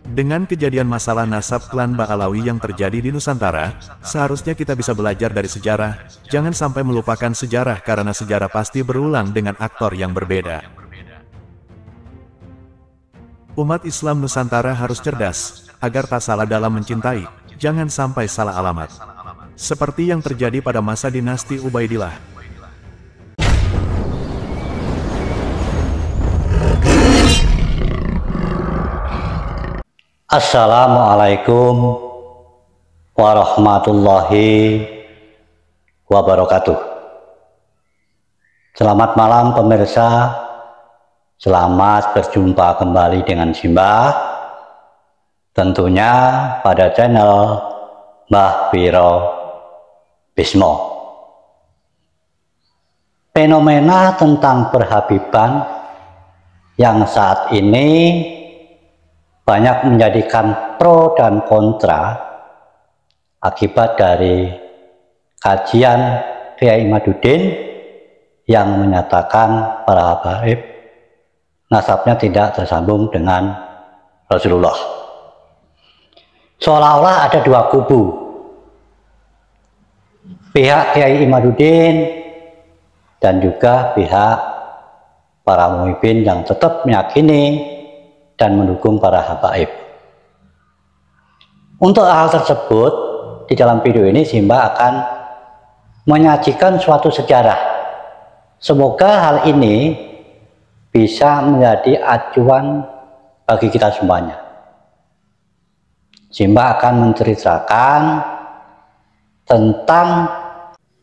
Dengan kejadian masalah nasab klan Ba'alawi yang terjadi di Nusantara, seharusnya kita bisa belajar dari sejarah, jangan sampai melupakan sejarah karena sejarah pasti berulang dengan aktor yang berbeda. Umat Islam Nusantara harus cerdas, agar tak salah dalam mencintai, jangan sampai salah alamat. Seperti yang terjadi pada masa dinasti Ubaidillah. Assalamualaikum warahmatullahi wabarakatuh. Selamat malam pemirsa, selamat berjumpa kembali dengan Simbah, tentunya pada channel Mbah Wiro Bismo. Fenomena tentang perhabiban yang saat ini banyak menjadikan pro dan kontra akibat dari kajian Kiai Imaduddin yang menyatakan para habaib nasabnya tidak tersambung dengan Rasulullah. Seolah-olah ada dua kubu, pihak Kiai Imaduddin dan juga pihak para muhibbin yang tetap meyakini dan mendukung para habaib. Untuk hal tersebut, di dalam video ini Simbah akan menyajikan suatu sejarah. Semoga hal ini bisa menjadi acuan bagi kita semuanya. Simbah akan menceritakan tentang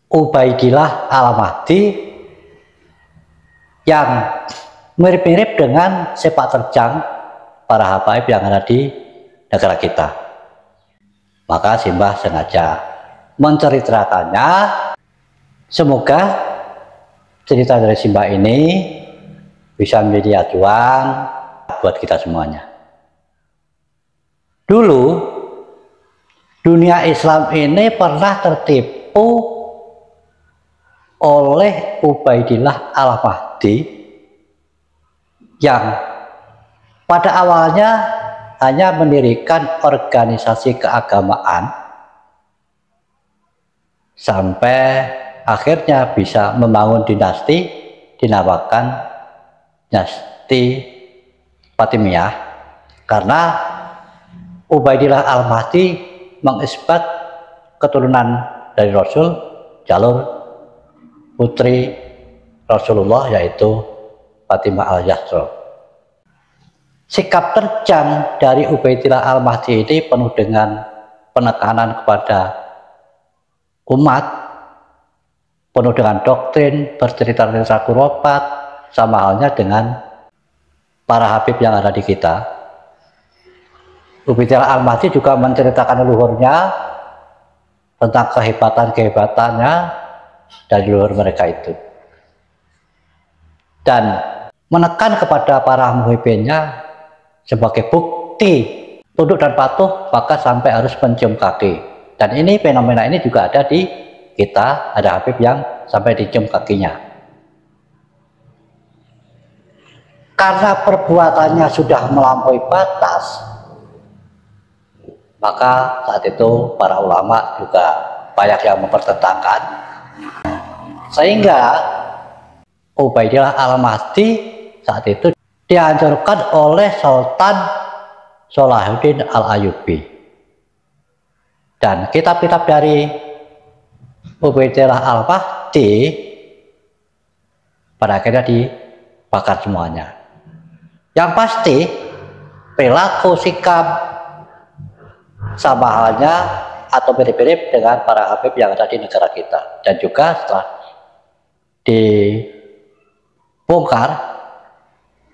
Ubaidillah Al-Mahdi yang mirip-mirip dengan sepak terjang para habaib yang ada di negara kita. Maka Simbah sengaja menceritakannya. Semoga cerita dari Simbah ini bisa menjadi acuan buat kita semuanya. Dulu dunia Islam ini pernah tertipu oleh Ubaidillah Al-Mahdi yang pada awalnya hanya mendirikan organisasi keagamaan sampai akhirnya bisa membangun dinasti dinamakan dinasti Fatimiyah, karena Ubaidillah Al-Mahdi mengisbat keturunan dari Rasul, jalur putri Rasulullah yaitu Fatimah Al-Zahra. Sikap terjang dari Ubaidillah Al-Mahdi ini penuh dengan penekanan kepada umat, penuh dengan doktrin, bercerita-cerita kuropat, sama halnya dengan para habib yang ada di kita. Ubaidillah Al-Mahdi juga menceritakan leluhurnya tentang kehebatan-kehebatannya dari leluhur mereka itu, dan menekan kepada para muhibbinnya sebagai bukti tunduk dan patuh, maka sampai harus mencium kaki. Dan ini fenomena ini juga ada di kita, ada habib yang sampai dicium kakinya. Karena perbuatannya sudah melampaui batas, maka saat itu para ulama juga banyak yang mempertentangkan. Sehingga Ubaidillah Al-Mahdi saat itu dihancurkan oleh Sultan Salahuddin Al-Ayyubi, dan kitab-kitab dari Ubaidillah Al-Mahdi pada akhirnya dibakar semuanya. Yang pasti perilaku sikap sama halnya atau mirip-mirip dengan para habib yang ada di negara kita, dan juga setelah dibongkar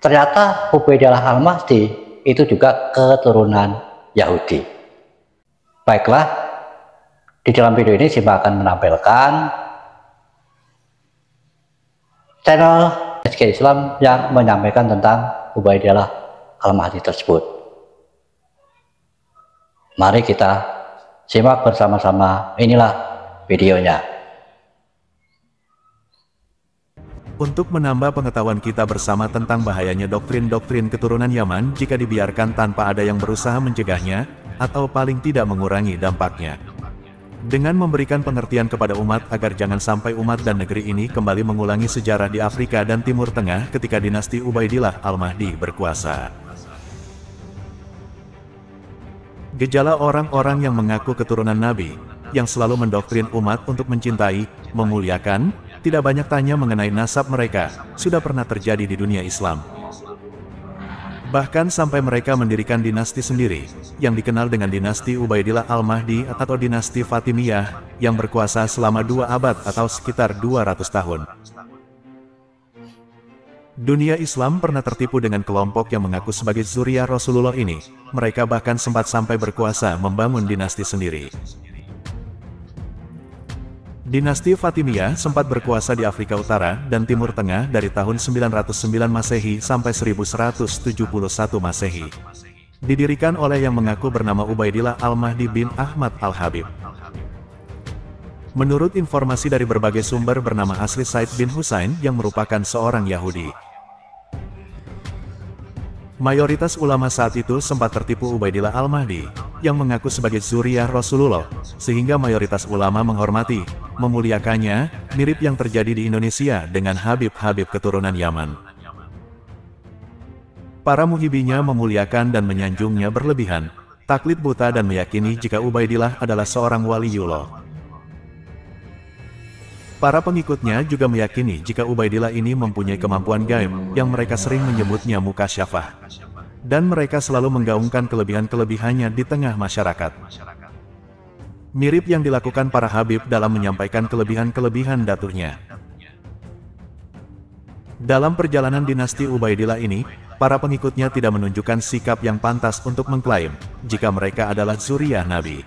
ternyata Ubaidillah Al-Mahdi itu juga keturunan Yahudi. Baiklah, di dalam video ini Simbah akan menampilkan channel SK Islam yang menyampaikan tentang Ubaidillah Al-Mahdi tersebut. Mari kita simak bersama-sama, inilah videonya. Untuk menambah pengetahuan kita bersama tentang bahayanya doktrin-doktrin keturunan Yaman jika dibiarkan tanpa ada yang berusaha mencegahnya, atau paling tidak mengurangi dampaknya. Dengan memberikan pengertian kepada umat agar jangan sampai umat dan negeri ini kembali mengulangi sejarah di Afrika dan Timur Tengah ketika dinasti Ubaidillah Al-Mahdi berkuasa. Gejala orang-orang yang mengaku keturunan Nabi, yang selalu mendoktrin umat untuk mencintai, memuliakan, tidak banyak tanya mengenai nasab mereka, sudah pernah terjadi di dunia Islam. Bahkan sampai mereka mendirikan dinasti sendiri, yang dikenal dengan dinasti Ubaidillah Al-Mahdi atau dinasti Fatimiyah, yang berkuasa selama 2 abad atau sekitar 200 tahun. Dunia Islam pernah tertipu dengan kelompok yang mengaku sebagai zuriyah Rasulullah ini. Mereka bahkan sempat sampai berkuasa membangun dinasti sendiri. Dinasti Fatimiyah sempat berkuasa di Afrika Utara dan Timur Tengah dari tahun 909 Masehi sampai 1171 Masehi. Didirikan oleh yang mengaku bernama Ubaidillah Al-Mahdi bin Ahmad Al-Habib. Menurut informasi dari berbagai sumber bernama asli Said bin Husain yang merupakan seorang Yahudi. Mayoritas ulama saat itu sempat tertipu Ubaidillah Al-Mahdi, yang mengaku sebagai zuriyah Rasulullah, sehingga mayoritas ulama menghormati, memuliakannya, mirip yang terjadi di Indonesia dengan Habib-Habib keturunan Yaman. Para muhibinya memuliakan dan menyanjungnya berlebihan, taklid buta dan meyakini jika Ubaidillah adalah seorang waliullah. Para pengikutnya juga meyakini jika Ubaidillah ini mempunyai kemampuan gaib, yang mereka sering menyebutnya mukasyafah. Dan mereka selalu menggaungkan kelebihan-kelebihannya di tengah masyarakat. Mirip yang dilakukan para Habib dalam menyampaikan kelebihan-kelebihan daturnya. Dalam perjalanan dinasti Ubaidillah ini, para pengikutnya tidak menunjukkan sikap yang pantas untuk mengklaim jika mereka adalah zuriyah Nabi.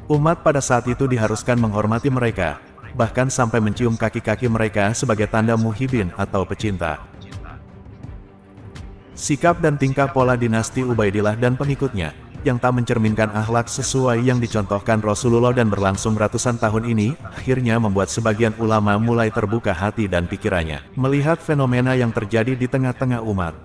Umat pada saat itu diharuskan menghormati mereka, bahkan sampai mencium kaki-kaki mereka sebagai tanda muhibin atau pecinta. Sikap dan tingkah pola dinasti Ubaidillah dan pengikutnya, yang tak mencerminkan akhlak sesuai yang dicontohkan Rasulullah dan berlangsung ratusan tahun ini, akhirnya membuat sebagian ulama mulai terbuka hati dan pikirannya, melihat fenomena yang terjadi di tengah-tengah umat.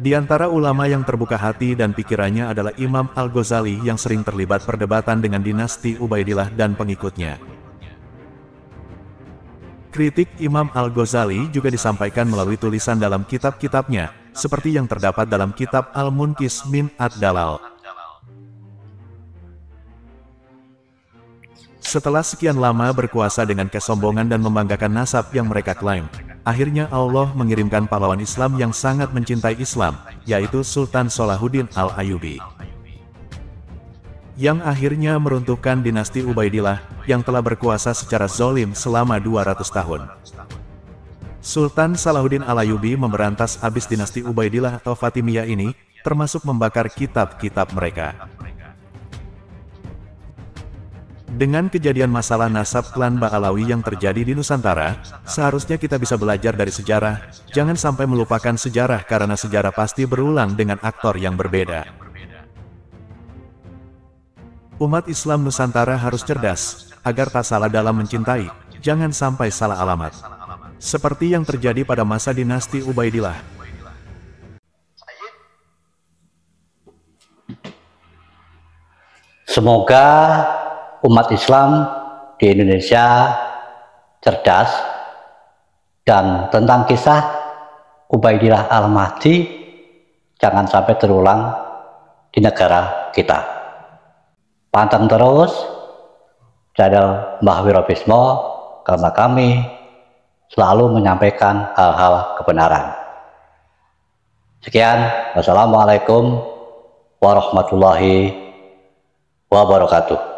Di antara ulama yang terbuka hati dan pikirannya adalah Imam Al-Ghazali yang sering terlibat perdebatan dengan dinasti Ubaidillah dan pengikutnya. Kritik Imam Al-Ghazali juga disampaikan melalui tulisan dalam kitab-kitabnya, seperti yang terdapat dalam kitab Al-Munqis min Ad-Dalal. Setelah sekian lama berkuasa dengan kesombongan dan membanggakan nasab yang mereka klaim, akhirnya Allah mengirimkan pahlawan Islam yang sangat mencintai Islam, yaitu Sultan Salahuddin Al-Ayyubi. Yang akhirnya meruntuhkan dinasti Ubaidillah, yang telah berkuasa secara zalim selama 200 tahun. Sultan Salahuddin Al-Ayyubi memberantas habis dinasti Ubaidillah atau Fatimiyah ini, termasuk membakar kitab-kitab mereka. Dengan kejadian masalah nasab klan Ba'alawi yang terjadi di Nusantara, seharusnya kita bisa belajar dari sejarah, jangan sampai melupakan sejarah karena sejarah pasti berulang dengan aktor yang berbeda. Umat Islam Nusantara harus cerdas, agar tak salah dalam mencintai, jangan sampai salah alamat. Seperti yang terjadi pada masa dinasti Ubaidillah. Semoga umat Islam di Indonesia cerdas, dan tentang kisah Ubaidillah Al-Mahdi jangan sampai terulang di negara kita. Pantang terus channel Mbah Wirobismo, karena kami selalu menyampaikan hal-hal kebenaran. Sekian, wassalamualaikum warahmatullahi wabarakatuh.